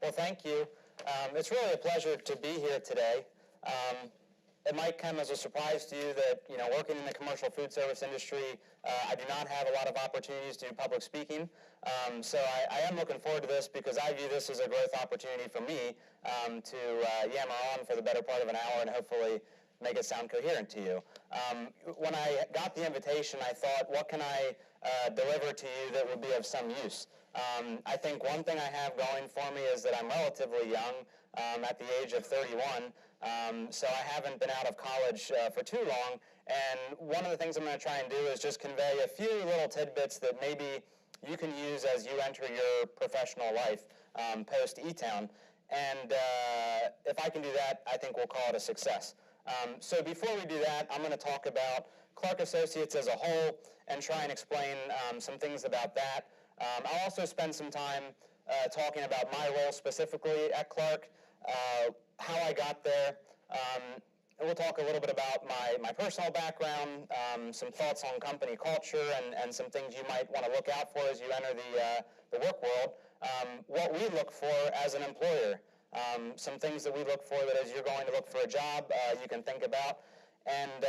Well, thank you. It's really a pleasure to be here today. It might come as a surprise to you that, working in the commercial food service industry, I do not have a lot of opportunities to do public speaking. So I am looking forward to this because I view this as a growth opportunity for me to yammer on for the better part of an hour and hopefully make it sound coherent to you. When I got the invitation, I thought, what can I deliver to you that would be of some use? I think one thing I have going for me is that I'm relatively young, at the age of 31, so I haven't been out of college for too long, and one of the things I'm going to try and do is just convey a few little tidbits that maybe you can use as you enter your professional life post E-Town, and if I can do that, I think we'll call it a success. So before we do that, I'm going to talk about Clark Associates as a whole and try and explain some things about that. I'll also spend some time talking about my role specifically at Clark, how I got there, and we'll talk a little bit about my personal background, some thoughts on company culture, and some things you might want to look out for as you enter the work world, what we look for as an employer, some things that we look for that as you're going to look for a job, you can think about. And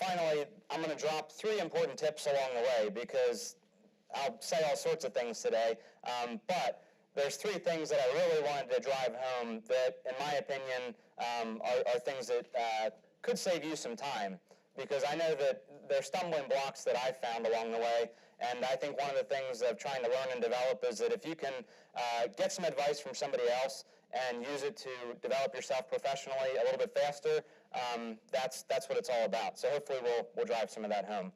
finally, I'm going to drop 3 important tips along the way because I'll say all sorts of things today, but there's 3 things that I really wanted to drive home that, in my opinion, are things that could save you some time, because I know that there's stumbling blocks that I've found along the way, and I think one of the things of trying to learn and develop is that if you can get some advice from somebody else and use it to develop yourself professionally a little bit faster, that's what it's all about. So hopefully we'll drive some of that home.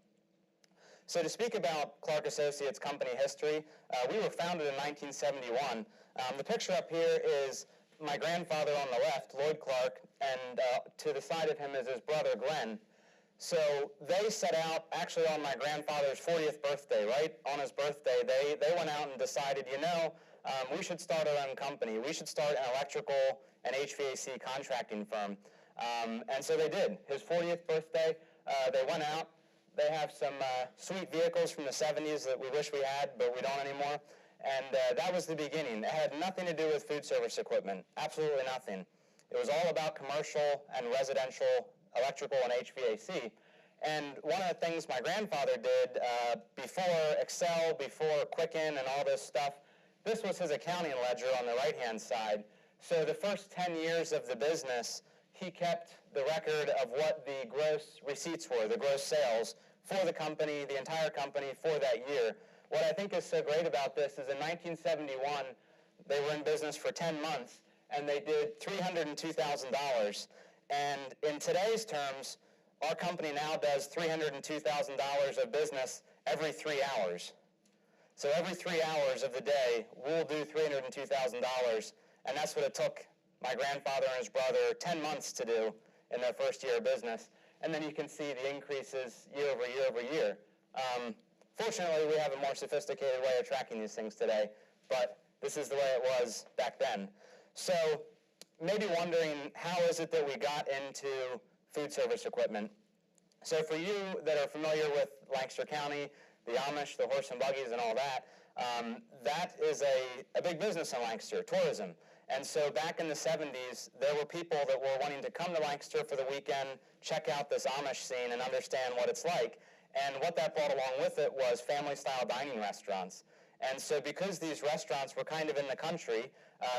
So to speak about Clark Associates company history, we were founded in 1971. The picture up here is my grandfather on the left, Lloyd Clark, and to the side of him is his brother, Glenn. So they set out actually on my grandfather's 40th birthday, right? On his birthday, they went out and decided, we should start our own company. We should start an electrical and HVAC contracting firm. And so they did. His 40th birthday, they went out. They have some sweet vehicles from the 70s that we wish we had, but we don't anymore. And that was the beginning. It had nothing to do with food service equipment, absolutely nothing. It was all about commercial and residential electrical and HVAC. And one of the things my grandfather did before Excel, before Quicken and all this stuff, this was his accounting ledger on the right-hand side. So the first 10 years of the business, he kept the record of what the gross receipts were, the gross sales for the company, the entire company for that year. What I think is so great about this is in 1971, they were in business for 10 months, and they did $302,000. And in today's terms, our company now does $302,000 of business every 3 hours. So every 3 hours of the day, we'll do $302,000, and that's what it took my grandfather and his brother 10 months to do in their first year of business. And then you can see the increases year over year over year. Fortunately, we have a more sophisticated way of tracking these things today, but this is the way it was back then. So maybe wondering, how is it that we got into food service equipment? So for you that are familiar with Lancaster County, the Amish, the horse and buggies and all that, that is a big business in Lancaster, tourism. And so back in the 70s, there were people that were wanting to come to Lancaster for the weekend, check out this Amish scene and understand what it's like. And what that brought along with it was family-style dining restaurants. And so because these restaurants were kind of in the country,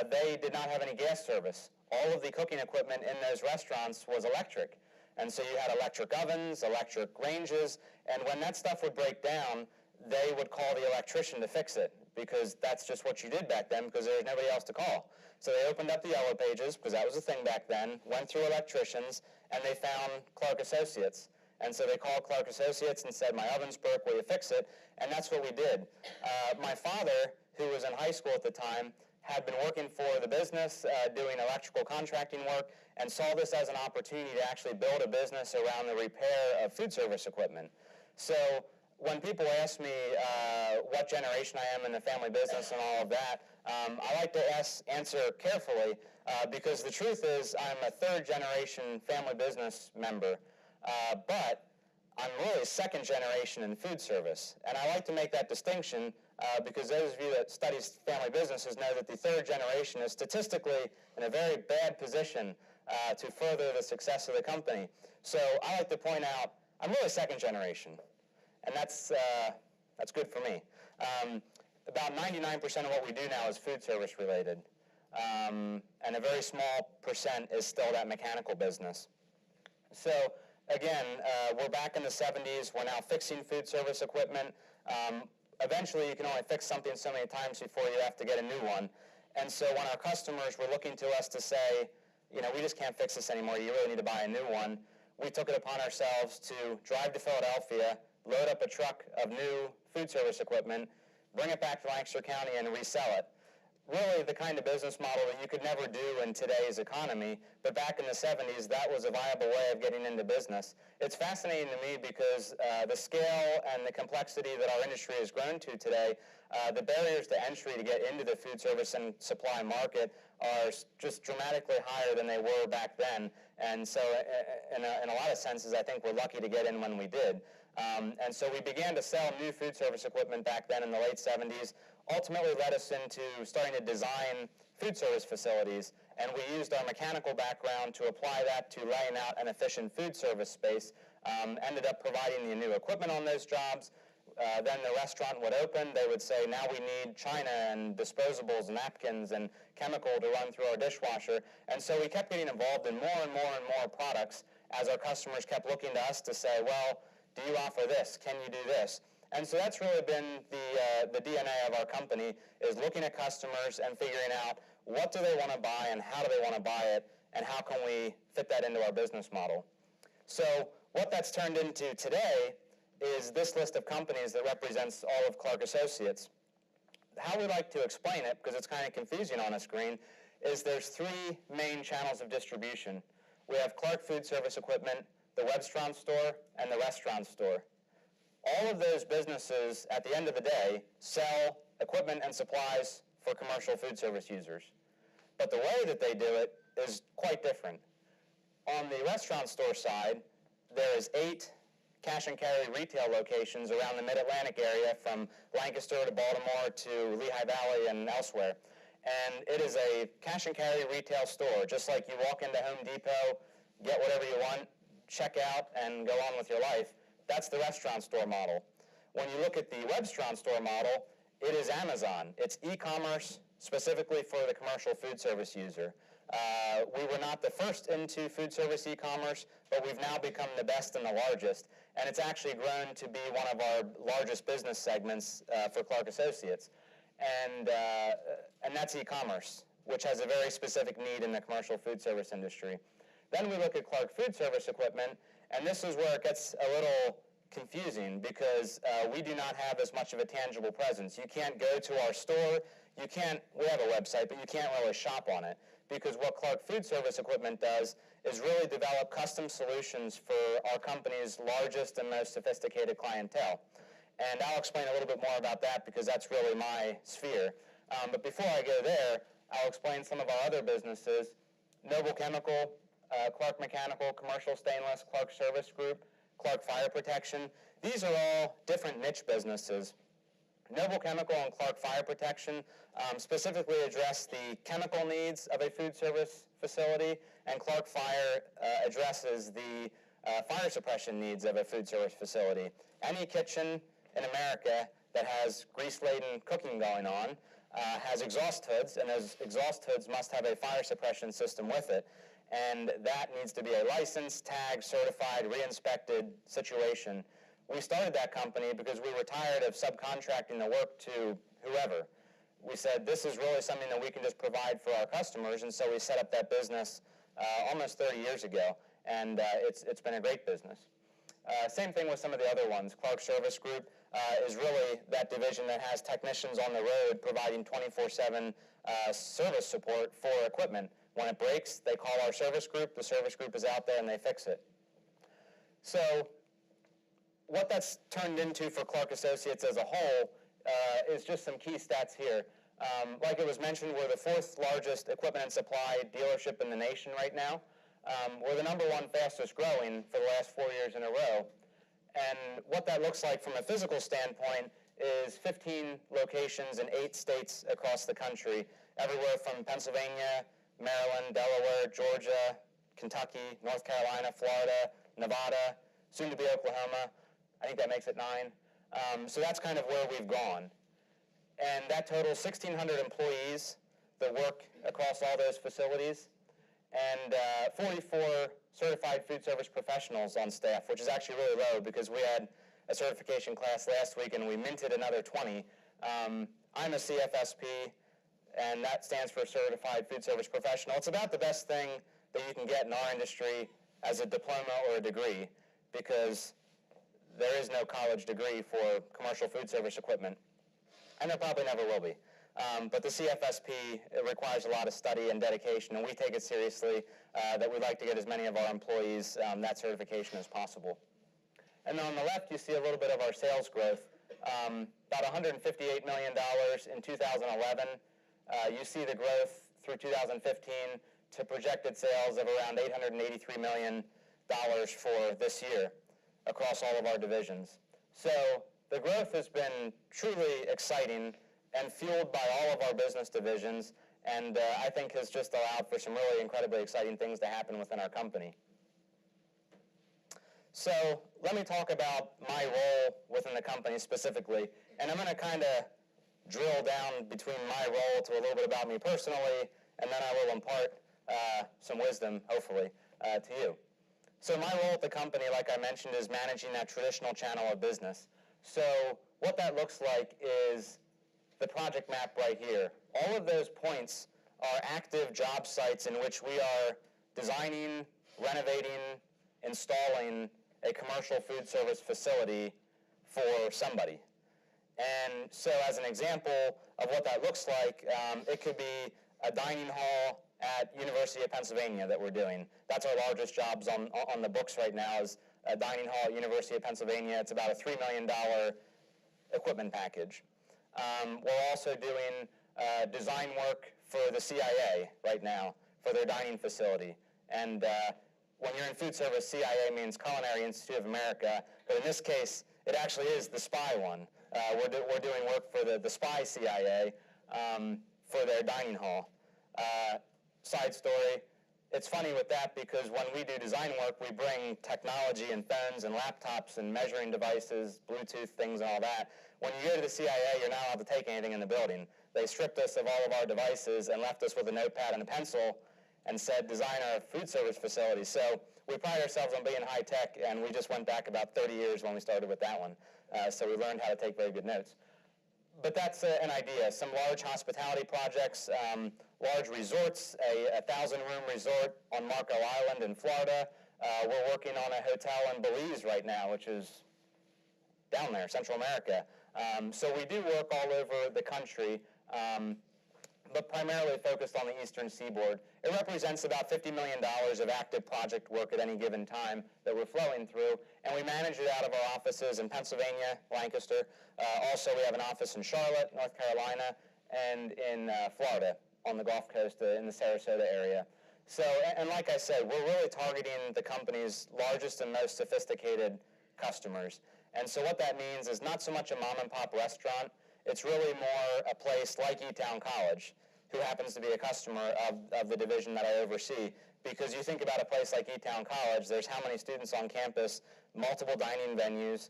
they did not have any gas service. All of the cooking equipment in those restaurants was electric. And so you had electric ovens, electric ranges, and when that stuff would break down, they would call the electrician to fix it, because that's just what you did back then, because there was nobody else to call. So they opened up the Yellow Pages, because that was a thing back then, went through electricians, and they found Clark Associates. And so they called Clark Associates and said, my oven's broke, will you fix it? And that's what we did. My father, who was in high school at the time, had been working for the business, doing electrical contracting work, and saw this as an opportunity to actually build a business around the repair of food service equipment. So when people ask me what generation I am in the family business and all of that, I like to answer carefully, because the truth is I'm a 3rd generation family business member. But I'm really second generation in food service. And I like to make that distinction because those of you that study family businesses know that the third generation is statistically in a very bad position to further the success of the company. So I like to point out I'm really second generation, and that's good for me. About 99% of what we do now is food service related, and a very small percent is still that mechanical business. So again, we're back in the 70s. We're now fixing food service equipment. Eventually, you can only fix something so many times before you have to get a new one. And so when our customers were looking to us to say, you know, we just can't fix this anymore, you really need to buy a new one, we took it upon ourselves to drive to Philadelphia, load up a truck of new food service equipment, bring it back to Lancaster County and resell it. Really the kind of business model that you could never do in today's economy, but back in the 70s, that was a viable way of getting into business. It's fascinating to me because the scale and the complexity that our industry has grown to today, the barriers to entry to get into the food service and supply market are just dramatically higher than they were back then. And so in a lot of senses, I think we're lucky to get in when we did. And so we began to sell new food service equipment back then in the late 70s, ultimately led us into starting to design food service facilities, and we used our mechanical background to apply that to laying out an efficient food service space, ended up providing the new equipment on those jobs. Then the restaurant would open, they would say, now we need china and disposables, napkins, and chemical to run through our dishwasher. And so we kept getting involved in more and more and more products as our customers kept looking to us to say, well, do you offer this? Can you do this? And so that's really been the DNA of our company, is looking at customers and figuring out what do they want to buy and how do they want to buy it, and how can we fit that into our business model. So what that's turned into today is this list of companies that represents all of Clark Associates. How we like to explain it, because it's kind of confusing on a screen, is there's three main channels of distribution. We have Clark Food Service Equipment, the Webstron store, and the restaurant store. All of those businesses, at the end of the day, sell equipment and supplies for commercial food service users. But the way that they do it is quite different. On the restaurant store side, there is 8 cash and carry retail locations around the Mid-Atlantic area, from Lancaster to Baltimore to Lehigh Valley and elsewhere. And it is a cash and carry retail store, just like you walk into Home Depot, get whatever you want, check out, and go on with your life. That's the restaurant store model. When you look at the Webstron store model, it is Amazon. It's e-commerce specifically for the commercial food service user. We were not the first into food service e-commerce, but we've now become the best and the largest. And it's actually grown to be one of our largest business segments for Clark Associates. And that's e-commerce, which has a very specific need in the commercial food service industry. Then we look at Clark Food Service Equipment, and this is where it gets a little confusing because we do not have as much of a tangible presence. You can't go to our store. We have a website, but you can't really shop on it, because what Clark Food Service Equipment does is really develop custom solutions for our company's largest and most sophisticated clientele. And I'll explain a little bit more about that because that's really my sphere. But before I go there, I'll explain some of our other businesses. Noble Chemical, Clark Mechanical, Commercial Stainless, Clark Service Group, Clark Fire Protection. These are all different niche businesses. Noble Chemical and Clark Fire Protection specifically address the chemical needs of a food service facility, and Clark Fire addresses the fire suppression needs of a food service facility. Any kitchen in America that has grease-laden cooking going on has exhaust hoods, and those exhaust hoods must have a fire suppression system with it. And that needs to be a licensed, tagged, certified, re-inspected situation. We started that company because we were tired of subcontracting the work to whoever. We said, this is really something that we can just provide for our customers, and so we set up that business almost 30 years ago, and it's been a great business. Same thing with some of the other ones. Clark Service Group is really that division that has technicians on the road providing 24/7 service support for equipment. When it breaks, they call our service group. The service group is out there and they fix it. So what that's turned into for Clark Associates as a whole is just some key stats here. Like it was mentioned, we're the 4th largest equipment and supply dealership in the nation right now. We're the #1 fastest growing for the last 4 years in a row. And what that looks like from a physical standpoint is 15 locations in 8 states across the country, everywhere from Pennsylvania, Maryland, Delaware, Georgia, Kentucky, North Carolina, Florida, Nevada, soon to be Oklahoma. I think that makes it 9. So that's kind of where we've gone. And that totals 1,600 employees that work across all those facilities, and 44 certified food service professionals on staff, which is actually really low because we had a certification class last week and we minted another 20. I'm a CFSP, and that stands for Certified Food Service Professional. It's about the best thing that you can get in our industry as a diploma or a degree, because there is no college degree for commercial food service equipment, and there probably never will be. But the CFSP, it requires a lot of study and dedication, and we take it seriously that we'd like to get as many of our employees that certification as possible. And then on the left, you see a little bit of our sales growth, about $158 million in 2011. You see the growth through 2015 to projected sales of around $883 million for this year across all of our divisions. So the growth has been truly exciting and fueled by all of our business divisions, and I think has just allowed for some really incredibly exciting things to happen within our company. So let me talk about my role within the company specifically, and I'm going to kind of drill down between my role to a little bit about me personally, and then I will impart some wisdom, hopefully, to you. So my role at the company, like I mentioned, is managing that traditional channel of business. So what that looks like is the project map right here. All of those points are active job sites in which we are designing, renovating, installing a commercial food service facility for somebody. And so as an example of what that looks like, it could be a dining hall at University of Pennsylvania that we're doing. That's our largest jobs on the books right now, is a dining hall at University of Pennsylvania. It's about a $3 million equipment package. We're also doing design work for the CIA right now for their dining facility. And when you're in food service, CIA means Culinary Institute of America, but in this case, it actually is the SPY one. We're doing work for the SPY CIA for their dining hall. Side story, it's funny with that because when we do design work, we bring technology and phones and laptops and measuring devices, Bluetooth things and all that. When you go to the CIA, you're not allowed to take anything in the building. They stripped us of all of our devices and left us with a notepad and a pencil and said, design our food service facility. So we pride ourselves on being high tech, and we just went back about 30 years when we started with that one. So we learned how to take very good notes. But that's an idea. Some large hospitality projects, large resorts, a 1,000-room resort on Marco Island in Florida. We're working on a hotel in Belize right now, which is down there, Central America. So we do work all over the country, but primarily focused on the eastern seaboard. It represents about $50 million of active project work at any given time that we're flowing through, and we manage it out of our offices in Pennsylvania, Lancaster. Also, we have an office in Charlotte, North Carolina, and in Florida on the Gulf Coast in the Sarasota area. So, and like I said, we're really targeting the company's largest and most sophisticated customers. And so what that means is not so much a mom-and-pop restaurant. It's really more a place like E-Town College, who happens to be a customer of the division that I oversee. Because you think about a place like E-Town College, there's how many students on campus, multiple dining venues,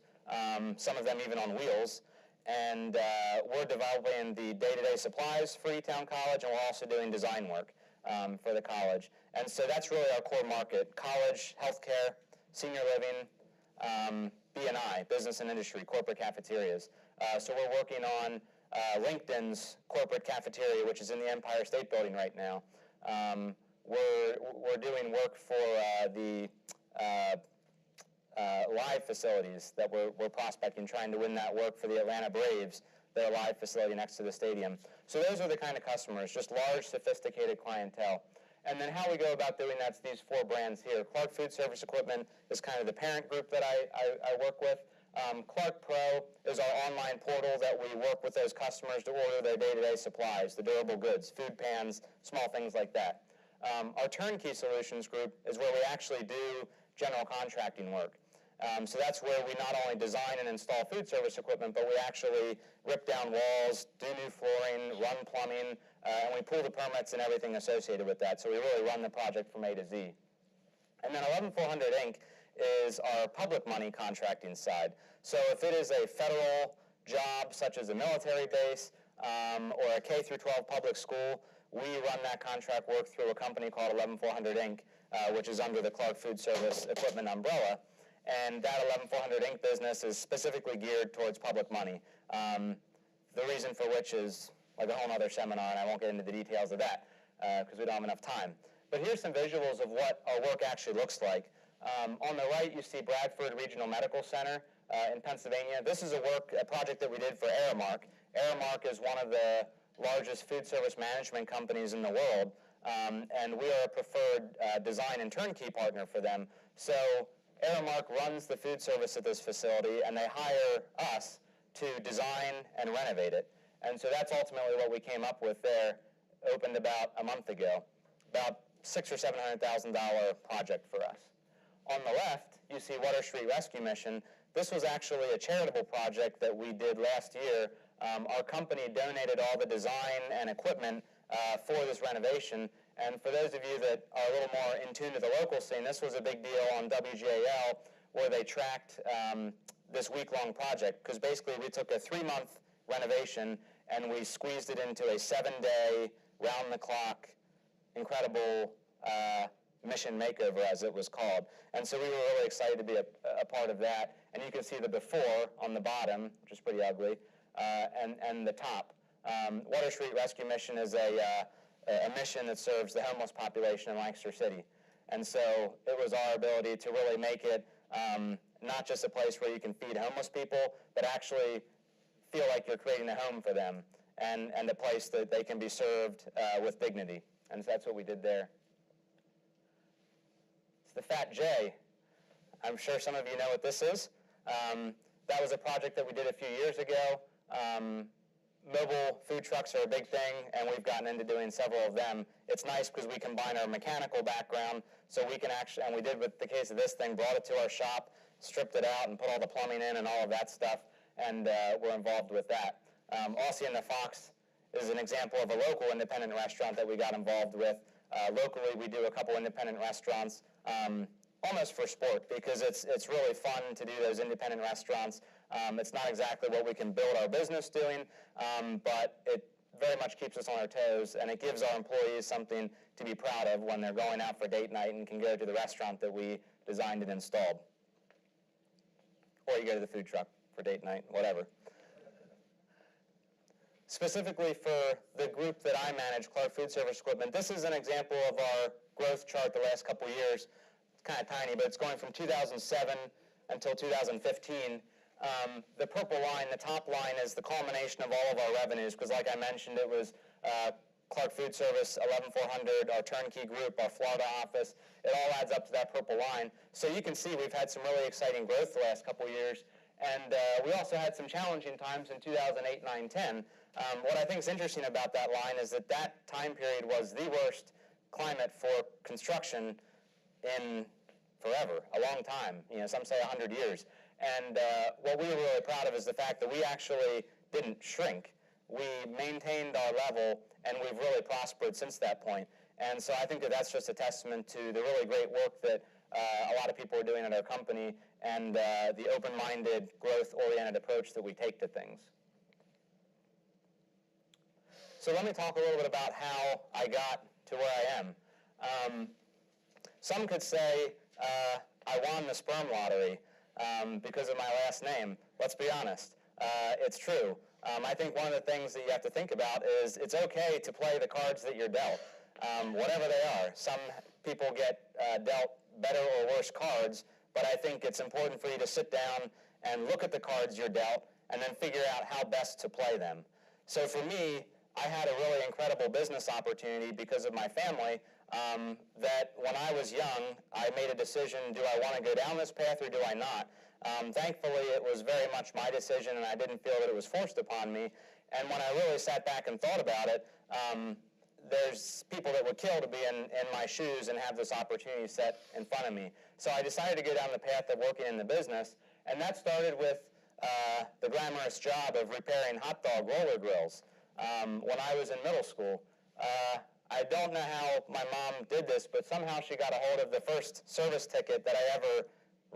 some of them even on wheels. And we're developing the day-to-day supplies for E-Town College, and we're also doing design work for the college. And so that's really our core market: college, healthcare, senior living, B&I, business and industry, corporate cafeterias. So we're working on LinkedIn's corporate cafeteria, which is in the Empire State Building right now. We're doing work for the live facilities that we're prospecting, trying to win that work for the Atlanta Braves, their live facility next to the stadium. So those are the kind of customers, just large, sophisticated clientele. And then how we go about doing that's these 4 brands here. Clark Food Service Equipment is kind of the parent group that I work with. Clark Pro is our online portal that we work with those customers to order their day-to-day supplies, the durable goods, food pans, small things like that. Our Turnkey Solutions group is where we actually do general contracting work. So that's where we not only design and install food service equipment, but we actually rip down walls, do new flooring, run plumbing, and we pull the permits and everything associated with that. So we really run the project from A to Z. And then 11400 Inc. is our public money contracting side. So if it is a federal job, such as a military base or a K through 12 public school, we run that contract work through a company called 11400 Inc., which is under the Clark Food Service Equipment umbrella. And that 11400 Inc. business is specifically geared towards public money. The reason for which is like a whole other seminar, and I won't get into the details of that because we don't have enough time. But here's some visuals of what our work actually looks like. On the right, you see Bradford Regional Medical Center in Pennsylvania. This is a project that we did for Aramark. Aramark is one of the largest food service management companies in the world, and we are a preferred design and turnkey partner for them. So Aramark runs the food service at this facility, and they hire us to design and renovate it. And so that's ultimately what we came up with there. Opened about a month ago. About $600,000 or $700,000 project for us. On the left, you see Water Street Rescue Mission. This was actually a charitable project that we did last year. Our company donated all the design and equipment for this renovation. And for those of you that are a little more in tune to the local scene, this was a big deal on WGAL where they tracked this week-long project, because basically we took a 3-month renovation and we squeezed it into a 7-day, round-the-clock, incredible mission makeover, as it was called. And so we were really excited to be a part of that. And you can see the before on the bottom, which is pretty ugly, and the top. Water Street Rescue Mission is a mission that serves the homeless population in Lancaster City. And so it was our ability to really make it not just a place where you can feed homeless people, but actually feel like you're creating a home for them and a place that they can be served with dignity. And so that's what we did there. It's the Fat J. I'm sure some of you know what this is. That was a project that we did a few years ago. Mobile food trucks are a big thing, and we've gotten into doing several of them. It's nice because we combine our mechanical background, so we can actually, and we did with the case of this thing, brought it to our shop, stripped it out, and put all the plumbing in and all of that stuff, and we're involved with that. Aussie and the Fox is an example of a local independent restaurant that we got involved with. Locally, we do a couple independent restaurants, almost for sport, because it's really fun to do those independent restaurants. It's not exactly what we can build our business doing, but it very much keeps us on our toes, and it gives our employees something to be proud of when they're going out for date night and can go to the restaurant that we designed and installed. Or you go to the food truck for date night, whatever. Specifically for the group that I manage, Clark Food Service Equipment, this is an example of our growth chart the last couple of years. It's kind of tiny, but it's going from 2007 until 2015. The purple line, the top line, is the culmination of all of our revenues, because like I mentioned, it was Clark Food Service, 11400, our turnkey group, our Florida office. It all adds up to that purple line. So you can see we've had some really exciting growth the last couple of years. And we also had some challenging times in 2008, 9, 10. What I think is interesting about that line is that that time period was the worst climate for construction in forever, a long time. You know, some say 100 years. And what we were really proud of is the fact that we actually didn't shrink. We maintained our level, and we've really prospered since that point. And so I think that that's just a testament to the really great work that a lot of people are doing at our company and the open-minded, growth-oriented approach that we take to things. So let me talk a little bit about how I got to where I am. Some could say I won the sperm lottery because of my last name. Let's be honest. It's true. I think one of the things that you have to think about is it's okay to play the cards that you're dealt, whatever they are. Some people get dealt better or worse cards, but I think it's important for you to sit down and look at the cards you're dealt and then figure out how best to play them. So for me, I had a really incredible business opportunity because of my family that when I was young, I made a decision, do I want to go down this path or do I not? Thankfully, it was very much my decision, and I didn't feel that it was forced upon me. And when I really sat back and thought about it, there's people that would kill to be in my shoes and have this opportunity set in front of me. So I decided to go down the path of working in the business, and that started with the glamorous job of repairing hot dog roller grills when I was in middle school. I don't know how my mom did this, but somehow she got a hold of the first service ticket that I ever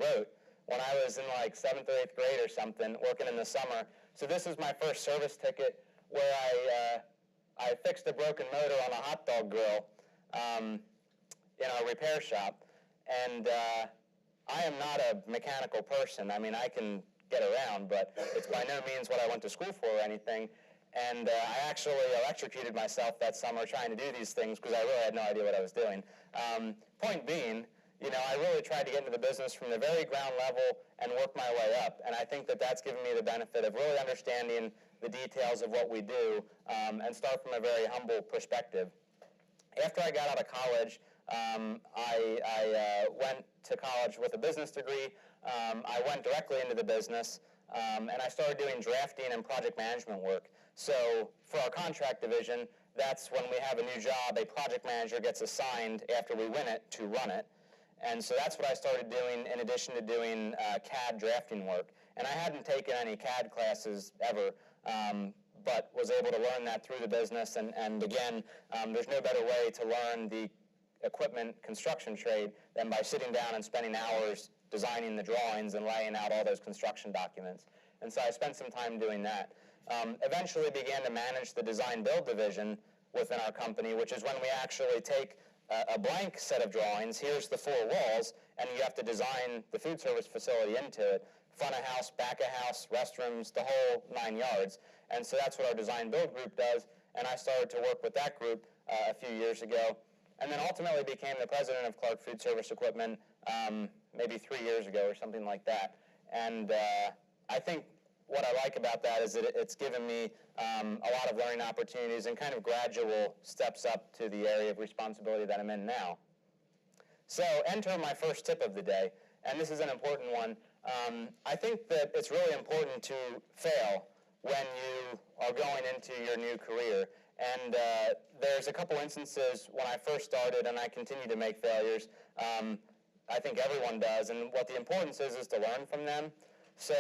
wrote when I was in like 7th or 8th grade or something, working in the summer. So this is my first service ticket where I fixed a broken motor on a hot dog grill in a repair shop. And I am not a mechanical person. I mean, I can get around, but it's by no means what I went to school for or anything. And I actually electrocuted myself that summer trying to do these things because I really had no idea what I was doing. Point being, I really tried to get into the business from the very ground level and work my way up. And I think that that's given me the benefit of really understanding the details of what we do and start from a very humble perspective. After I got out of college, I went to college with a business degree. I went directly into the business, and I started doing drafting and project management work. So for our contract division, that's when we have a new job, a project manager gets assigned after we win it to run it. And so that's what I started doing in addition to doing CAD drafting work. And I hadn't taken any CAD classes ever, but was able to learn that through the business. And again, there's no better way to learn the equipment construction trade than by sitting down and spending hours designing the drawings and laying out all those construction documents. And so I spent some time doing that. Eventually began to manage the DesignBuild division within our company, which is when we actually take a blank set of drawings, here's the 4 walls, and you have to design the food service facility into it, front of house, back of house, restrooms, the whole 9 yards. And so that's what our DesignBuild group does, and I started to work with that group a few years ago, and then ultimately became the president of Clark Food Service Equipment maybe 3 years ago or something like that. And I think what I like about that is that it's given me a lot of learning opportunities and kind of gradual steps up to the area of responsibility that I'm in now. So enter my first tip of the day, and this is an important one. I think that it's really important to fail when you are going into your new career. And there's a couple instances when I first started, and I continue to make failures. I think everyone does, and what the importance is to learn from them. So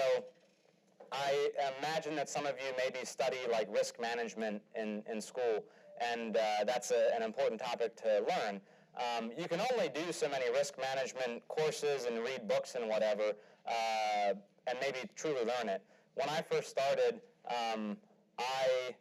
I imagine that some of you maybe study like risk management in school, and that's an important topic to learn. You can only do so many risk management courses and read books and whatever, and maybe truly learn it. When I first started, I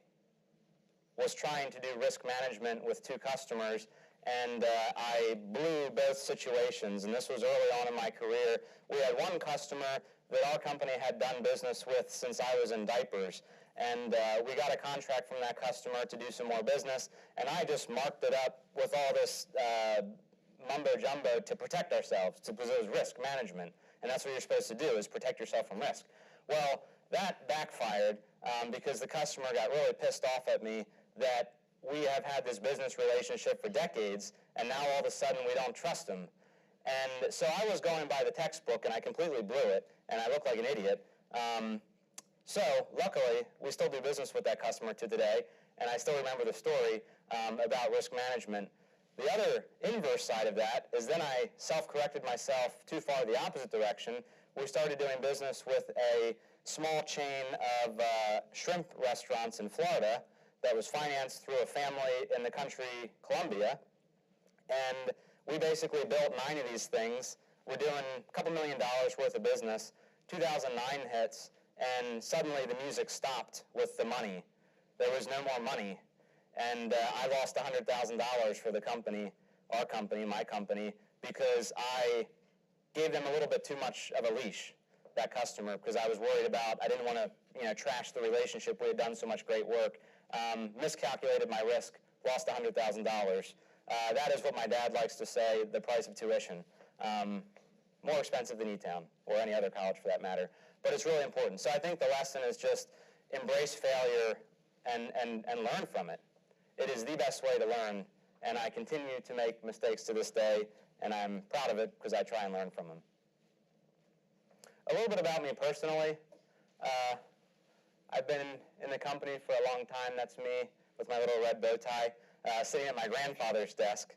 was trying to do risk management with 2 customers, and I blew both situations, and this was early on in my career. We had one customer that our company had done business with since I was in diapers, and we got a contract from that customer to do some more business, and I just marked it up with all this mumbo-jumbo to protect ourselves, because it was risk management, and that's what you're supposed to do, is protect yourself from risk. Well, that backfired because the customer got really pissed off at me that we have had this business relationship for decades, and now all of a sudden we don't trust them. And so I was going by the textbook, and I completely blew it, and I looked like an idiot. So luckily, we still do business with that customer to today, and I still remember the story about risk management. The other inverse side of that is then I self-corrected myself too far the opposite direction. We started doing business with a small chain of shrimp restaurants in Florida that was financed through a family in the country Colombia, and we basically built 9 of these things. We're doing a couple $1 million worth of business. 2009 hits, and suddenly the music stopped with the money. There was no more money, and I lost $100,000 for the company, our company, my company, because I gave them a little bit too much of a leash, that customer, because I was worried about, I didn't want to trash the relationship. We had done so much great work. Miscalculated my risk, lost $100,000. That is what my dad likes to say, the price of tuition. More expensive than E-Town, or any other college for that matter. But it's really important. So I think the lesson is just embrace failure and learn from it. It is the best way to learn, and I continue to make mistakes to this day, and I'm proud of it because I try and learn from them. A little bit about me personally. I've been in the company for a long time. That's me with my little red bow tie, sitting at my grandfather's desk.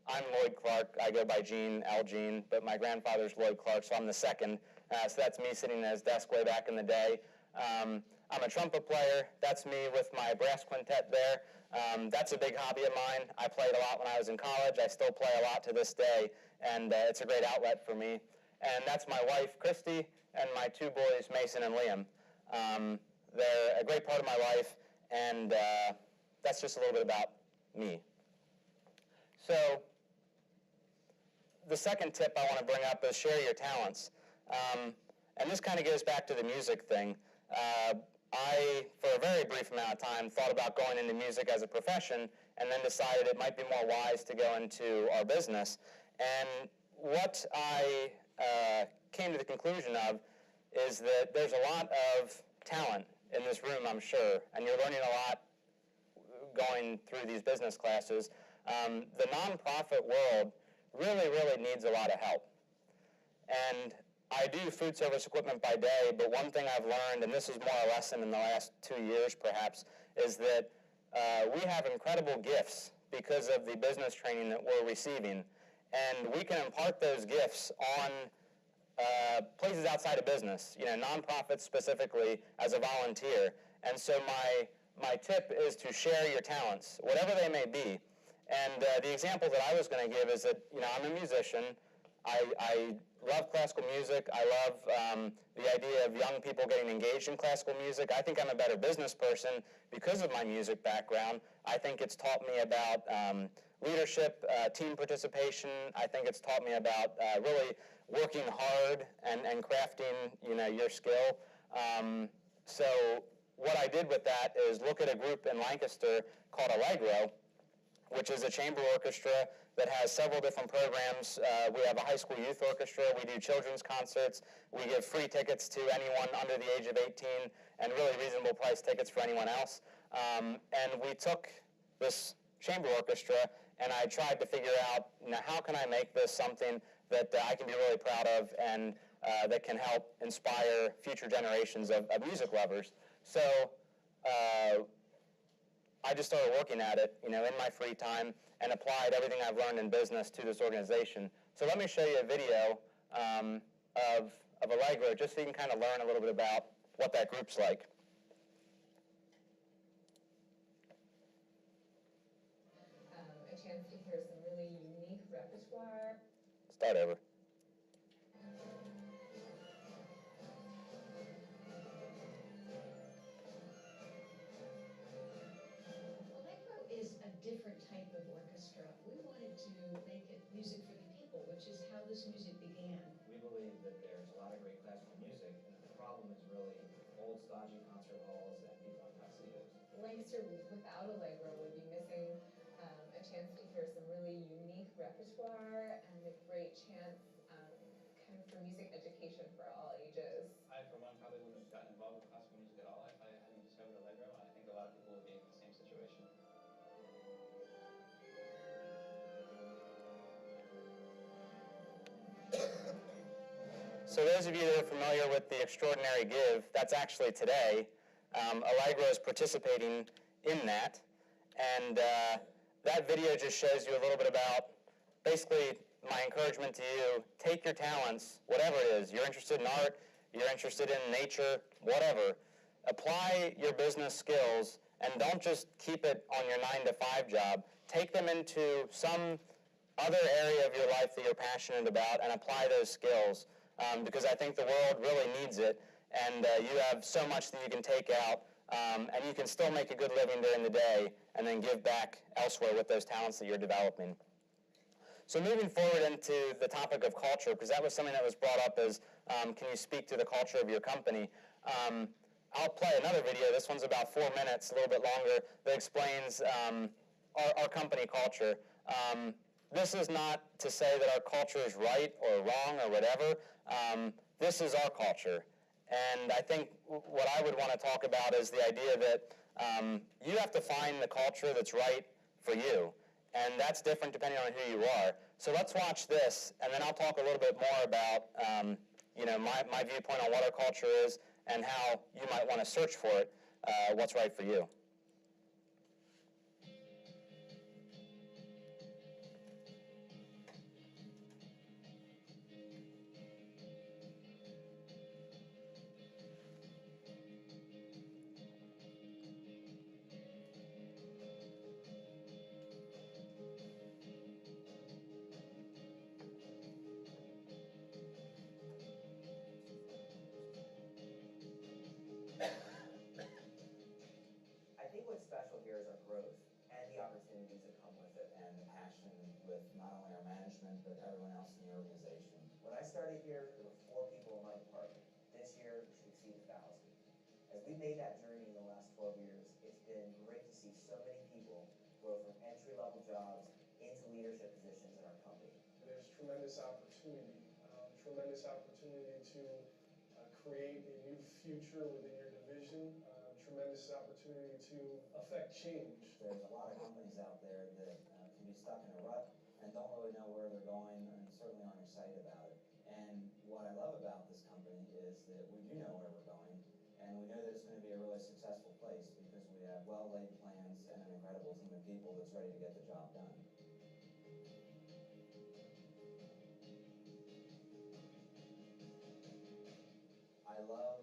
I'm Lloyd Clark. I go by Gene, Al Gene, but my grandfather's Lloyd Clark, so I'm the second. So that's me sitting at his desk way back in the day. I'm a trumpet player. That's me with my brass quintet there. That's a big hobby of mine. I played a lot when I was in college. I still play a lot to this day, and it's a great outlet for me. And that's my wife, Christy, and my two boys, Mason and Liam. They're a great part of my life, and that's just a little bit about me. So the second tip I want to bring up is share your talents. And this kind of goes back to the music thing. I, for a very brief amount of time, thought about going into music as a profession and then decided it might be more wise to go into our business. And what I came to the conclusion of is that there's a lot of talent in this room, I'm sure, and you're learning a lot going through these business classes. The nonprofit world really, really needs a lot of help. And I do food service equipment by day, but one thing I've learned, and this is more a lesson in the last 2 years perhaps, is that we have incredible gifts because of the business training that we're receiving. And we can impart those gifts on places outside of business, nonprofits specifically, as a volunteer. And so my tip is to share your talents, whatever they may be. And the example that I was going to give is that, I'm a musician. I love classical music. I love the idea of young people getting engaged in classical music. I think I'm a better business person because of my music background. I think it's taught me about leadership, team participation. I think it's taught me about really working hard and crafting, your skill. So what I did with that is look at a group in Lancaster called Allegro, which is a chamber orchestra that has several different programs. We have a high school youth orchestra. We do children's concerts. We give free tickets to anyone under the age of 18 and really reasonable price tickets for anyone else. And we took this chamber orchestra and I tried to figure out, how can I make this something that I can be really proud of and that can help inspire future generations of music lovers. So I just started working at it, in my free time and applied everything I've learned in business to this organization. So let me show you a video of Allegro, just so you can kind of learn a little bit about what that group's like. A chance to hear some really unique repertoire. Start over. Different type of orchestra. We wanted to make it music for the people, which is how this music began. We believe that there's a lot of great classical music, and the problem is really old, stodgy concert halls and people in tuxedos. Lancaster, without Allegro, would be missing a chance to hear some really unique repertoire and a great chance kind of for music education for all ages. I, for one, probably wouldn't have gotten involved with classical music at all if I hadn't discovered Allegro, and I think a lot of people would be in the same situation. So those of you that are familiar with the Extraordinary Give, that's actually today. Allegro is participating in that. And that video just shows you a little bit about, basically, my encouragement to you, take your talents, whatever it is. You're interested in art, you're interested in nature, whatever. Apply your business skills and don't just keep it on your 9-to-5 job. Take them into some other area of your life that you're passionate about and apply those skills. Because I think the world really needs it, and you have so much that you can take out, and you can still make a good living during the day and then give back elsewhere with those talents that you're developing. So moving forward into the topic of culture, because that was something that was brought up as, can you speak to the culture of your company? I'll play another video. This one's about 4 minutes, a little bit longer, that explains our company culture. This is not to say that our culture is right or wrong or whatever. This is our culture. And I think what I would want to talk about is the idea that you have to find the culture that's right for you. And that's different depending on who you are. So let's watch this, and then I'll talk a little bit more about my viewpoint on what our culture is and how you might want to search for it, what's right for you. inspires our growth and the opportunities that come with it. And the passion with not only our management, but everyone else in the organization. When I started here, there were 4 people in my department. This year, we should exceed 1,000. As we made that journey in the last 12 years, it's been great to see so many people grow from entry-level jobs into leadership positions in our company. There's tremendous opportunity to create a new future within your division, tremendous opportunity to affect change. There's a lot of companies out there that can be stuck in a rut and don't really know where they're going and certainly aren't excited about it. And what I love about this company is that we do know where we're going, and we know that it's going to be a really successful place because we have well-laid plans and an incredible team of people that's ready to get the job done. I love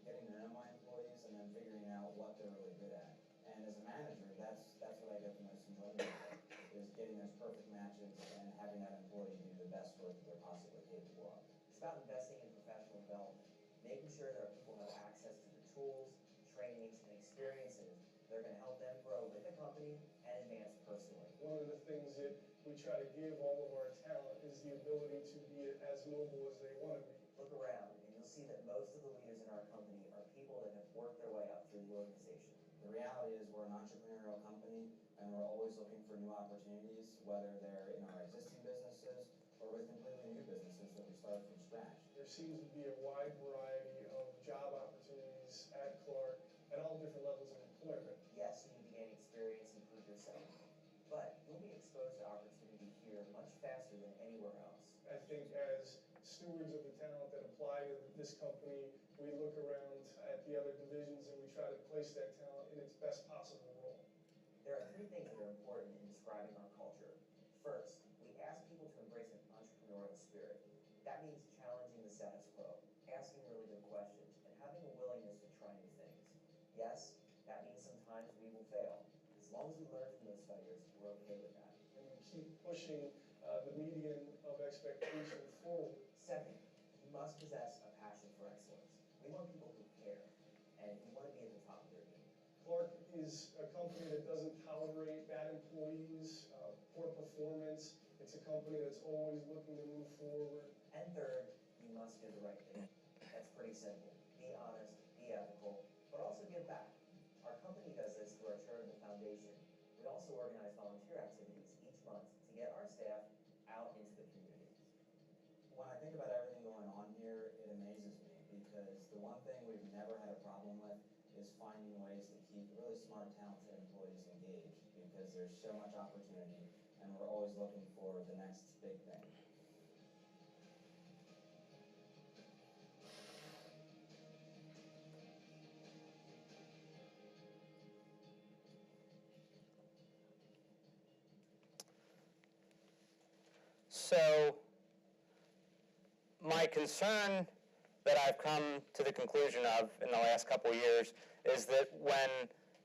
getting to know my employees and then figuring out what they're really good at. And as a manager, that's what I get the most enjoyment out of, is getting those perfect matches and having that employee do the best work that they're possibly capable of. It's about investing in professional development, making sure that our people have access to the tools, trainings, and experiences that are going to help them grow with the company and advance personally. One of the things that we try to give all of our talent is the ability to be as mobile as they want to be. Look around, and you'll see that most of the leaders in our company are people that have worked their way up through the organization. The reality is we're an entrepreneurial company, and we're always looking for new opportunities, whether they're in our existing businesses or with completely new businesses that we start from scratch. There seems to be a wide variety of job opportunities at Clark at all different levels of employment. Yes, you need to gain experience and prove yourself, but you'll be exposed to opportunity here much faster than anywhere else. I think as stewards of the talent that apply to this company, we look around at the other divisions and we try to place that talent in its best possible role. There are 3 things that are important in describing our culture. First, we ask people to embrace an entrepreneurial spirit. That means challenging the status quo, asking really good questions, and having a willingness to try new things. Yes, that means sometimes we will fail. As long as we learn from those failures, we're okay with that. And we keep pushing the median of expectation forward. Second, you must possess a passion for excellence. We want people who care, and who want to be at the top of their game. Clark is a company that doesn't tolerate bad employees, poor performance. It's a company that's always looking to move forward. And third, you must do the right thing. That's pretty simple. Be honest, be ethical, but also give back. Our company does this through our charitable foundation. We also organize volunteer activities each month to get our staff out into the community. When I think about everything going on here, it amazes me because the one thing we've never had a problem with is finding ways to keep really smart, talented employees engaged because there's so much opportunity and we're always looking for the next big thing. So my concern that I've come to the conclusion of in the last couple of years is that when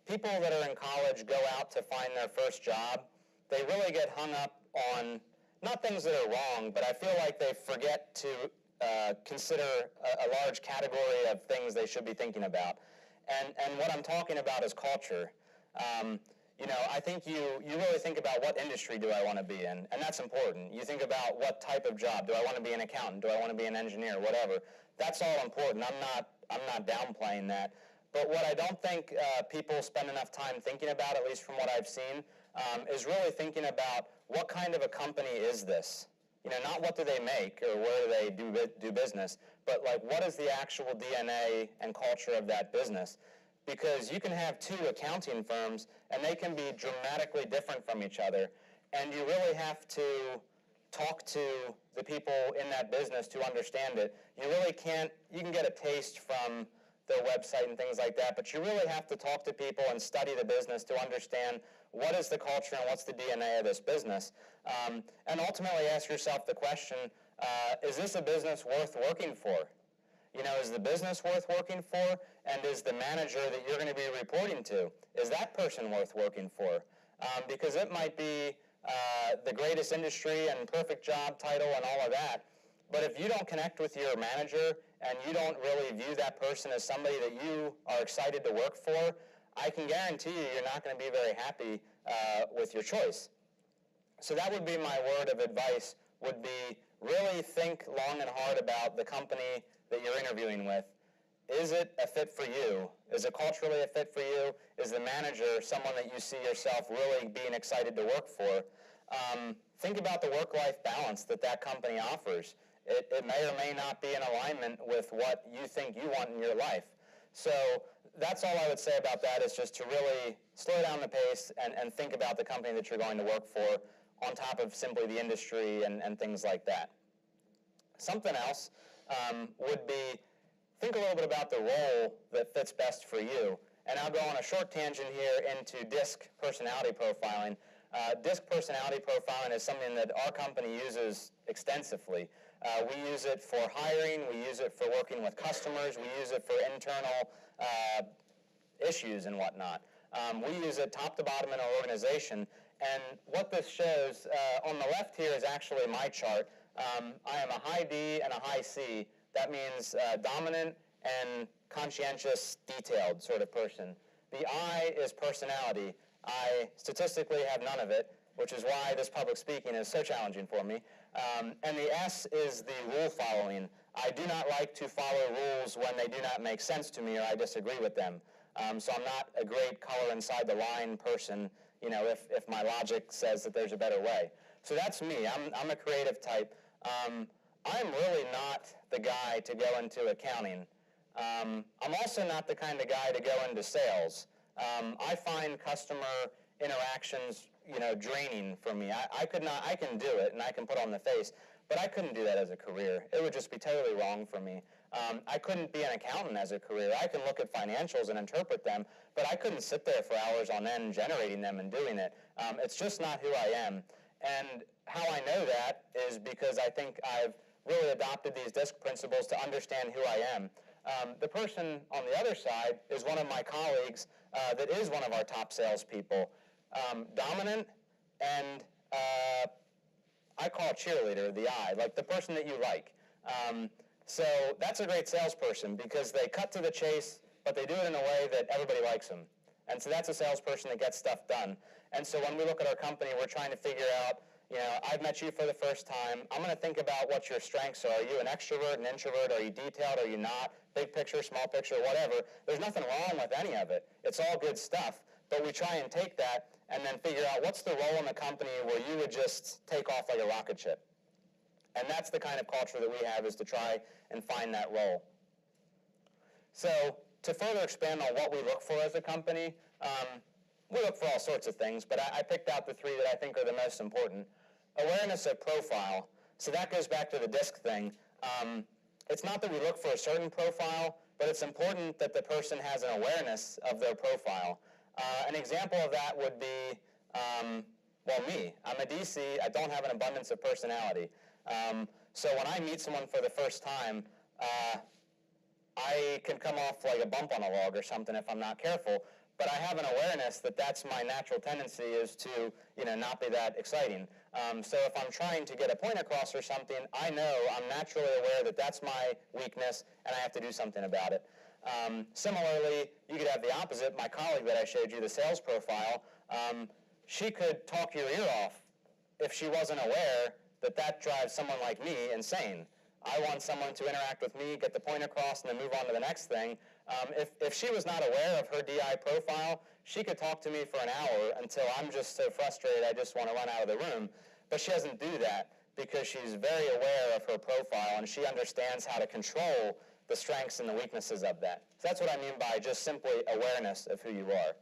people that are in college go out to find their first job, they really get hung up on not things that are wrong, but I feel like they forget to consider a large category of things they should be thinking about. And what I'm talking about is culture. I think you really think about what industry do I want to be in, and that's important. You think about what type of job. Do I want to be an accountant? Do I want to be an engineer? Whatever. That's all important. I'm not downplaying that. But what I don't think people spend enough time thinking about, at least from what I've seen, is really thinking about what kind of a company is this? Not what do they make or where do they do business, but like what is the actual DNA and culture of that business? Because you can have 2 accounting firms and they can be dramatically different from each other, and you really have to talk to the people in that business to understand it. You can get a taste from their website and things like that, but you really have to talk to people and study the business to understand what is the culture and what's the DNA of this business. And ultimately ask yourself the question, is this a business worth working for? Is the business worth working for? And is the manager that you're going to be reporting to, is that person worth working for? Because it might be the greatest industry and perfect job title and all of that, but if you don't connect with your manager and you don't really view that person as somebody that you are excited to work for, I can guarantee you're not going to be very happy with your choice. So that would be my word of advice, would be really think long and hard about the company that you're interviewing with. Is it a fit for you? Is it culturally a fit for you? Is the manager someone that you see yourself really being excited to work for? Think about the work-life balance that company offers. It may or may not be in alignment with what you think you want in your life. So that's all I would say about that, is just to really slow down the pace and think about the company that you're going to work for on top of simply the industry and things like that. Something else would be, think a little bit about the role that fits best for you. And I'll go on a short tangent here into DISC personality profiling. DISC personality profiling is something that our company uses extensively. We use it for hiring, we use it for working with customers, we use it for internal issues and whatnot. We use it top to bottom in our organization. And what this shows, on the left here is actually my chart. I am a high D and a high C. That means dominant and conscientious, detailed sort of person. The I is personality. I statistically have none of it, which is why this public speaking is so challenging for me. And the S is the rule following. I do not like to follow rules when they do not make sense to me or I disagree with them. So I'm not a great color inside the line person, you know, if my logic says that there's a better way. So that's me. I'm a creative type. I'm really not the guy to go into accounting. I'm also not the kind of guy to go into sales. I find customer interactions, you know, draining for me. I can do it and I can put on the face, but I couldn't do that as a career. It would just be totally wrong for me. I couldn't be an accountant as a career. I can look at financials and interpret them, but I couldn't sit there for hours on end generating them and doing it. It's just not who I am. And how I know that is because I think I've really adopted these DISC principles to understand who I am. The person on the other side is one of my colleagues that is one of our top salespeople. Dominant and I call cheerleader, the I, like the person that you like. So that's a great salesperson because they cut to the chase, but they do it in a way that everybody likes them. And so that's a salesperson that gets stuff done. And so when we look at our company, we're trying to figure out, you know, I've met you for the first time. I'm going to think about what your strengths are. Are you an extrovert, an introvert? Are you detailed? Are you not? Big picture, small picture, whatever. There's nothing wrong with any of it. It's all good stuff. But we try and take that and then figure out what's the role in the company where you would just take off like a rocket ship. And that's the kind of culture that we have, is to try and find that role. So to further expand on what we look for as a company, we look for all sorts of things, but I picked out the three that I think are the most important. Awareness of profile. So that goes back to the DISC thing. It's not that we look for a certain profile, but it's important that the person has an awareness of their profile. An example of that would be, well, me. I'm a DC. I don't have an abundance of personality. So when I meet someone for the first time, I can come off like a bump on a log or something if I'm not careful. But I have an awareness that that's my natural tendency, is to, you know, not be that exciting. So if I'm trying to get a point across or something, I know I'm naturally aware that that's my weakness and I have to do something about it. Similarly, you could have the opposite. My colleague that I showed you, the sales profile, she could talk your ear off if she wasn't aware that that drives someone like me insane. I want someone to interact with me, get the point across, and then move on to the next thing. If she was not aware of her DI profile, she could talk to me for an hour until I'm just so frustrated I just want to run out of the room. But she doesn't do that because she's very aware of her profile and she understands how to control the strengths and the weaknesses of that. So that's what I mean by just simply awareness of who you are.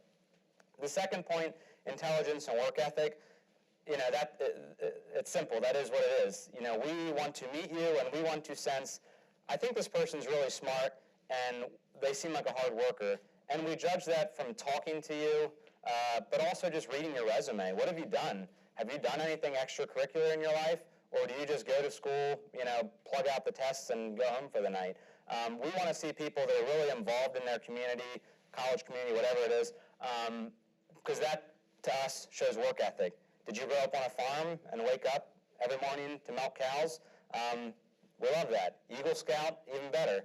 The second point, intelligence and work ethic. You know, it's simple. That is what it is. You know, we want to meet you and we want to sense, I think this person's really smart and they seem like a hard worker. And we judge that from talking to you, but also just reading your resume. What have you done? Have you done anything extracurricular in your life? Or do you just go to school, you know, plug out the tests and go home for the night? We want to see people that are really involved in their community, college community, whatever it is, because that, to us, shows work ethic. Did you grow up on a farm and wake up every morning to milk cows? We love that. Eagle Scout, even better.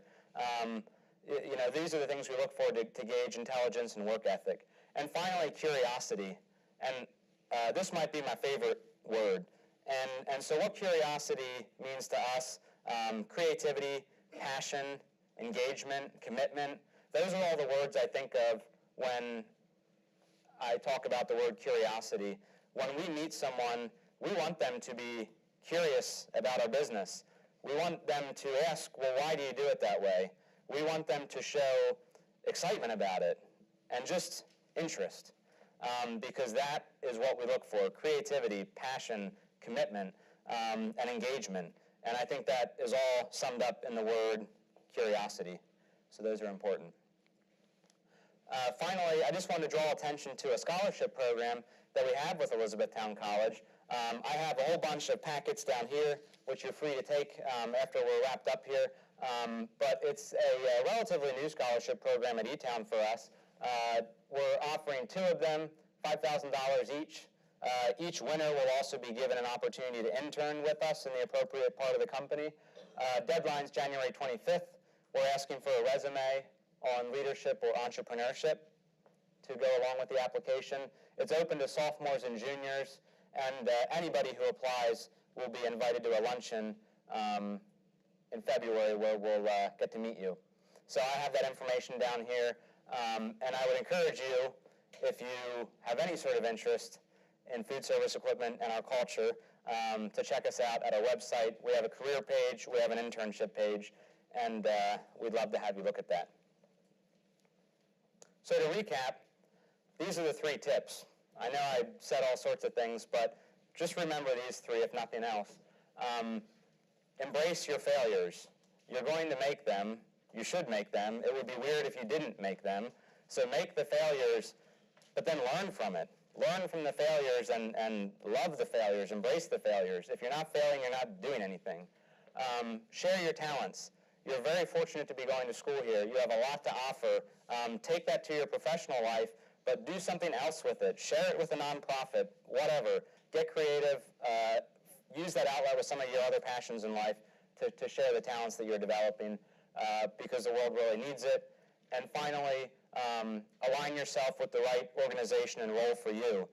these are the things we look for to gauge intelligence and work ethic. And finally, curiosity. And this might be my favorite word. And so what curiosity means to us, creativity, passion, engagement, commitment, those are all the words I think of when I talk about the word curiosity. When we meet someone, we want them to be curious about our business. We want them to ask, well, why do you do it that way? We want them to show excitement about it and just interest, because that is what we look for: creativity, passion, commitment, and engagement. And I think that is all summed up in the word curiosity. So those are important. Finally, I just want to draw attention to a scholarship program that we have with Elizabethtown College. I have a whole bunch of packets down here, which you're free to take after we're wrapped up here. But it's a relatively new scholarship program at E-Town for us. We're offering 2 of them, $5,000 each. Each winner will also be given an opportunity to intern with us in the appropriate part of the company. Deadline's January 25th. We're asking for a resume on leadership or entrepreneurship to go along with the application. It's open to sophomores and juniors, and anybody who applies will be invited to a luncheon in February where we'll get to meet you. So I have that information down here, and I would encourage you, if you have any sort of interest in food service equipment and our culture, to check us out at our website. We have a career page, we have an internship page, and we'd love to have you look at that. So to recap, these are the 3 tips. I know I said all sorts of things, but just remember these 3, if nothing else. Embrace your failures. You're going to make them. You should make them. It would be weird if you didn't make them. So make the failures, but then learn from it. Learn from the failures and love the failures. Embrace the failures. If you're not failing, you're not doing anything. Share your talents. You're very fortunate to be going to school here. You have a lot to offer. Take that to your professional life, but do something else with it. Share it with a nonprofit, whatever. Get creative. Use that outlet with some of your other passions in life to share the talents that you're developing, because the world really needs it. And finally, align yourself with the right organization and role for you.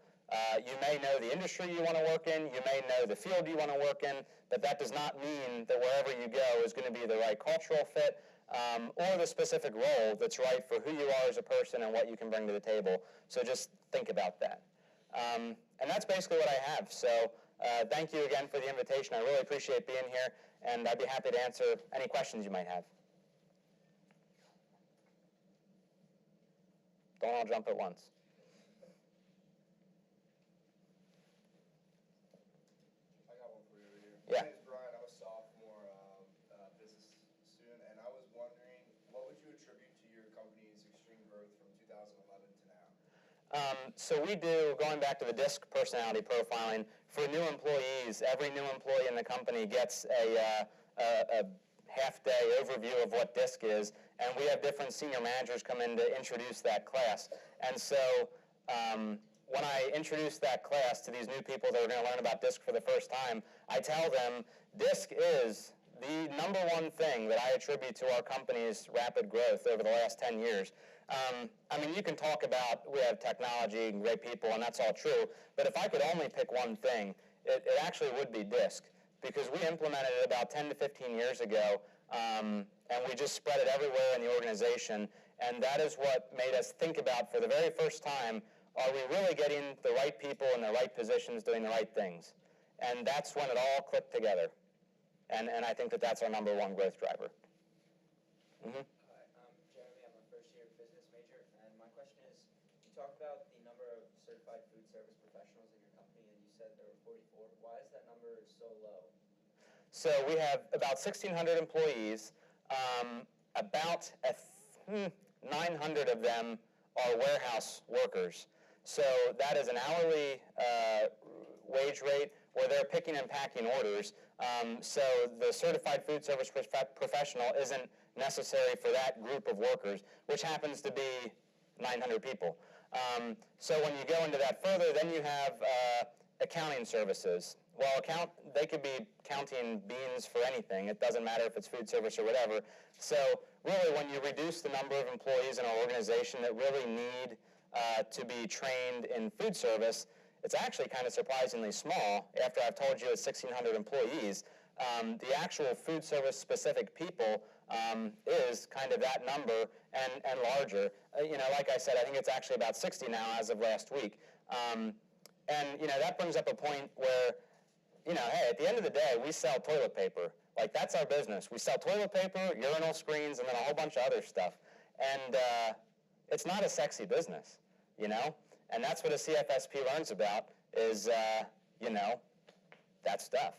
You may know the industry you want to work in, you may know the field you want to work in, but that does not mean that wherever you go is going to be the right cultural fit, or the specific role that's right for who you are as a person and what you can bring to the table. So just think about that. And that's basically what I have. So thank you again for the invitation. I really appreciate being here, and I'd be happy to answer any questions you might have. Don't all jump at once. I got one for you over here. Yeah. My name is Brian. I'm a sophomore business student, and I was wondering, what would you attribute to your company's extreme growth from 2011 to now? So we do, going back to the DISC personality profiling, for new employees, every new employee in the company gets a half-day overview of what DISC is, and we have different senior managers come in to introduce that class. And so when I introduce that class to these new people that are going to learn about DISC for the first time, I tell them DISC is the number one thing that I attribute to our company's rapid growth over the last 10 years. I mean, you can talk about we have technology and great people, and that's all true, but if I could only pick one thing, it actually would be DISC, because we implemented it about 10 to 15 years ago, and we just spread it everywhere in the organization, and that is what made us think about for the very first time, are we really getting the right people in the right positions doing the right things? And that's when it all clicked together. And I think that that's our number one growth driver. Mm-hmm. Hi, I'm Jeremy. I'm a first-year business major, and my question is, you talked about the number of certified food service professionals in your company, and you said there were 44. Why is that number so low? So we have about 1,600 employees. About 900 of them are warehouse workers. So that is an hourly wage rate where they're picking and packing orders. So the certified food service professional isn't necessary for that group of workers, which happens to be 900 people. So when you go into that further, then you have accounting services. Well, they could be counting beans for anything. It doesn't matter if it's food service or whatever. So really, when you reduce the number of employees in our organization that really need to be trained in food service, it's actually kind of surprisingly small. After I've told you it's 1,600 employees, the actual food service specific people is kind of that number and larger. Like I said, I think it's actually about 60 now as of last week. And that brings up a point where, hey, at the end of the day, we sell toilet paper. Like, that's our business. We sell toilet paper, urinal screens, and then a whole bunch of other stuff. And it's not a sexy business, And that's what a CFSP learns about is, that stuff.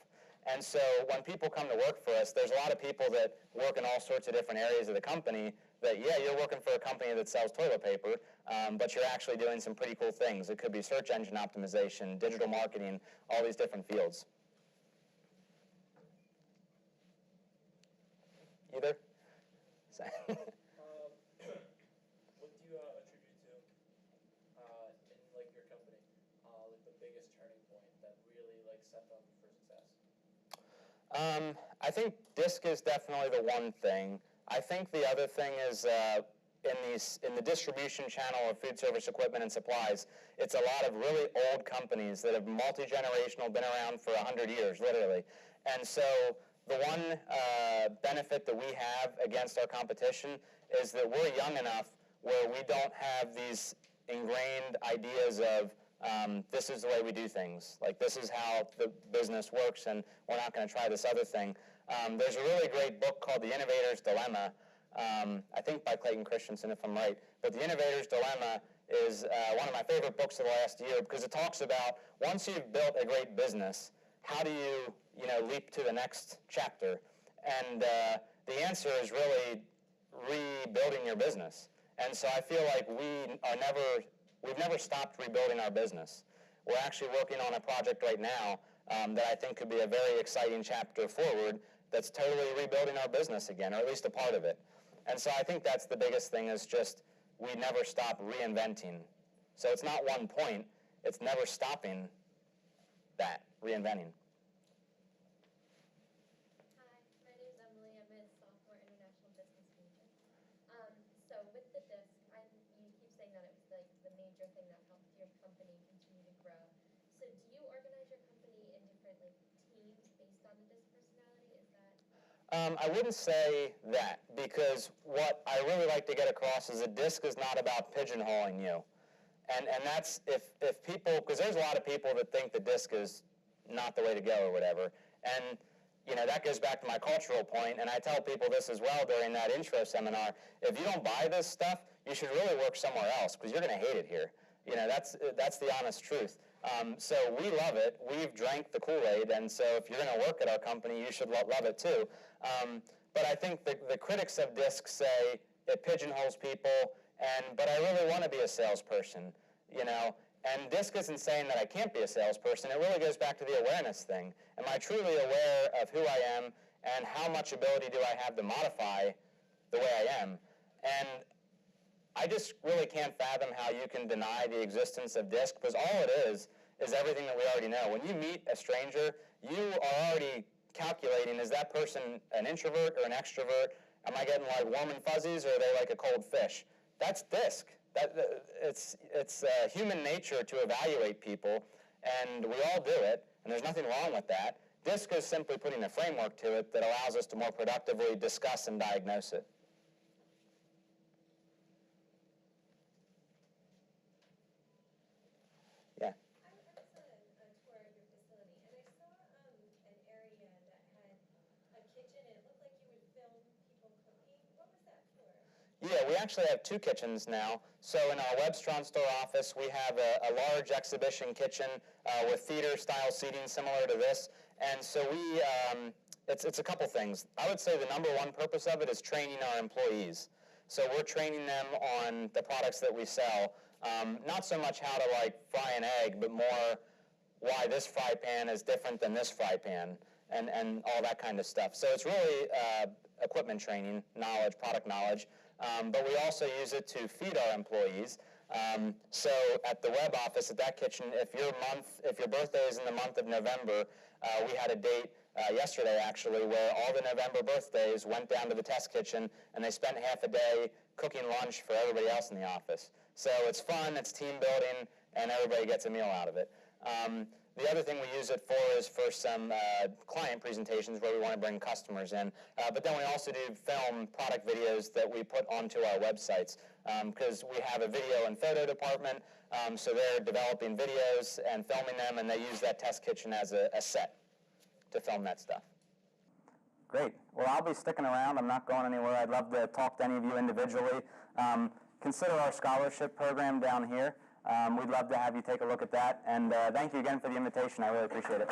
And so when people come to work for us, there's a lot of people that work in all sorts of different areas of the company that, yeah, you're working for a company that sells toilet paper, but you're actually doing some pretty cool things. It could be search engine optimization, digital marketing, all these different fields. You there? What do you attribute to in your company, the biggest turning point that really set them for success? I think DISC is definitely the one thing. I think the other thing is in the distribution channel of food service equipment and supplies, it's a lot of really old companies that have multi-generational, been around for 100 years, literally. And so the one benefit that we have against our competition is that we're young enough where we don't have these ingrained ideas of this is the way we do things. Like, this is how the business works, and we're not going to try this other thing. There's a really great book called The Innovator's Dilemma, I think by Clayton Christensen, if I'm right. But The Innovator's Dilemma is one of my favorite books of the last year because it talks about once you've built a great business, how do you, leap to the next chapter? And the answer is really rebuilding your business. And so I feel like we've never stopped rebuilding our business. We're actually working on a project right now that I think could be a very exciting chapter forward that's totally rebuilding our business again, or at least a part of it. And so I think that's the biggest thing is just we never stop reinventing. So it's not one point, it's never stopping that, reinventing. Hi, my name is Emily. I'm a sophomore international business major. So with the DISC, you keep saying that it was the major thing that helped your company continue to grow. So do you organize your company in different teams based on the DISC personality? Is that? I wouldn't say that, because what I really like to get across is a DISC is not about pigeonholing you. And that's if people, because there's a lot of people that think the DISC is not the way to go or whatever. And that goes back to my cultural point, and I tell people this as well during that intro seminar. If you don't buy this stuff, you should really work somewhere else because you're going to hate it here. That's the honest truth. So we love it. We've drank the Kool-Aid, and so if you're going to work at our company, you should love it too. But I think the critics of DISC say it pigeonholes people, but I really want to be a salesperson, And DISC isn't saying that I can't be a salesperson. It really goes back to the awareness thing. Am I truly aware of who I am and how much ability do I have to modify the way I am? And I just really can't fathom how you can deny the existence of DISC, because all it is everything that we already know. When you meet a stranger, you are already calculating, is that person an introvert or an extrovert? Am I getting warm and fuzzies, or are they like a cold fish? That's DISC. It's human nature to evaluate people, and we all do it, and there's nothing wrong with that. DISC is simply putting a framework to it that allows us to more productively discuss and diagnose it. Yeah. I was on a tour of your facility, and I saw an area that had a kitchen, and it looked like you would film people cooking. What was that for? Yeah, we actually have 2 kitchens now. So in our Webstron store office, we have a large exhibition kitchen with theater-style seating similar to this. And so it's a couple things. I would say the number one purpose of it is training our employees. So we're training them on the products that we sell. Not so much how to fry an egg, but more why this fry pan is different than this fry pan and all that kind of stuff. So it's really equipment training, knowledge, product knowledge. But we also use it to feed our employees. So at the web office, at that kitchen, if your birthday is in the month of November, we had a date yesterday actually, where all the November birthdays went down to the test kitchen and they spent half a day cooking lunch for everybody else in the office. So it's fun, it's team building, and everybody gets a meal out of it. The other thing we use it for is for some client presentations where we want to bring customers in. But then we also do film product videos that we put onto our websites because we have a video and photo department. So they're developing videos and filming them, and they use that test kitchen as a set to film that stuff. Great. Well, I'll be sticking around. I'm not going anywhere. I'd love to talk to any of you individually. Consider our scholarship program down here. We'd love to have you take a look at that. And thank you again for the invitation. I really appreciate it.